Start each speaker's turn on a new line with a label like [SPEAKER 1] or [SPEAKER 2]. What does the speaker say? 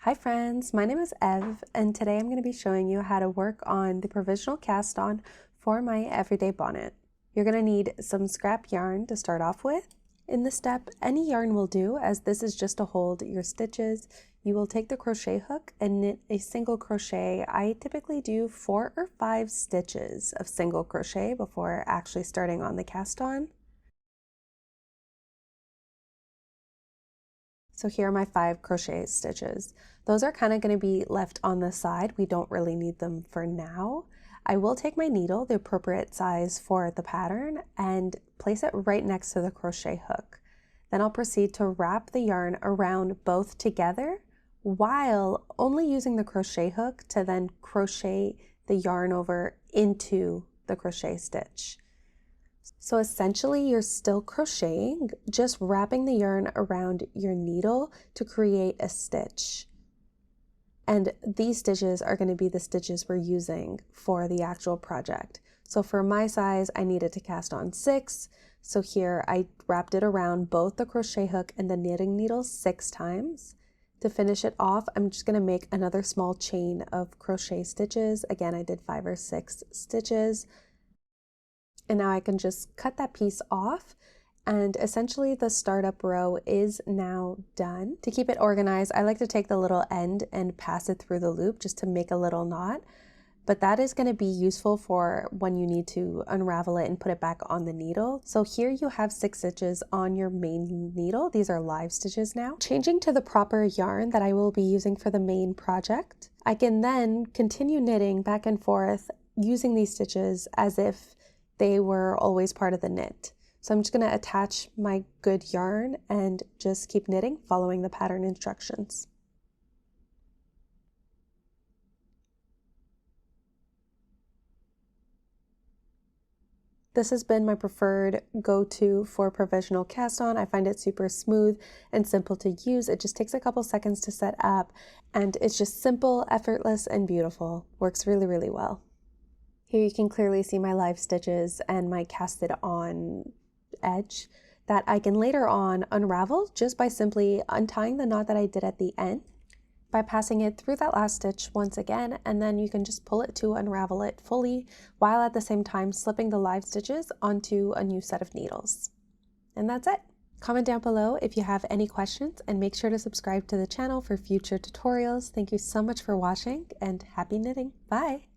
[SPEAKER 1] Hi friends, my name is Ev, and today I'm going to be showing you how to work on the provisional cast-on for my everyday bonnet. You're going to need some scrap yarn to start off with. In this step, any yarn will do, as this is just to hold your stitches. You will take the crochet hook and knit a single crochet. I typically do 4 or 5 stitches of single crochet before actually starting on the cast-on. So here are my 5 crochet stitches. Those are kind of going to be left on the side. We don't really need them for now. I will take my needle, the appropriate size for the pattern, and place it right next to the crochet hook. Then I'll proceed to wrap the yarn around both together while only using the crochet hook to then crochet the yarn over into the crochet stitch. So essentially you're still crocheting, just wrapping the yarn around your needle to create a stitch. And these stitches are going to be the stitches we're using for the actual project. So for my size, I needed to cast on 6. So here I wrapped it around both the crochet hook and the knitting needle 6 times. To finish it off, I'm just going to make another small chain of crochet stitches. Again, I did 5 or 6 stitches. And now I can just cut that piece off, and essentially the startup row is now done. To keep it organized, I like to take the little end and pass it through the loop just to make a little knot, but that is going to be useful for when you need to unravel it and put it back on the needle. So here you have 6 stitches on your main needle. These are live stitches now. Changing to the proper yarn that I will be using for the main project, I can then continue knitting back and forth using these stitches as if they were always part of the knit. So I'm just going to attach my good yarn and just keep knitting, following the pattern instructions. This has been my preferred go-to for provisional cast-on. I find it super smooth and simple to use. It just takes a couple seconds to set up, and it's just simple, effortless, and beautiful. Works really, really well. Here you can clearly see my live stitches and my casted on edge that I can later on unravel just by simply untying the knot that I did at the end by passing it through that last stitch once again, and then you can just pull it to unravel it fully while at the same time slipping the live stitches onto a new set of needles. And that's it. Comment down below if you have any questions, and make sure to subscribe to the channel for future tutorials. Thank you so much for watching, and happy knitting. Bye!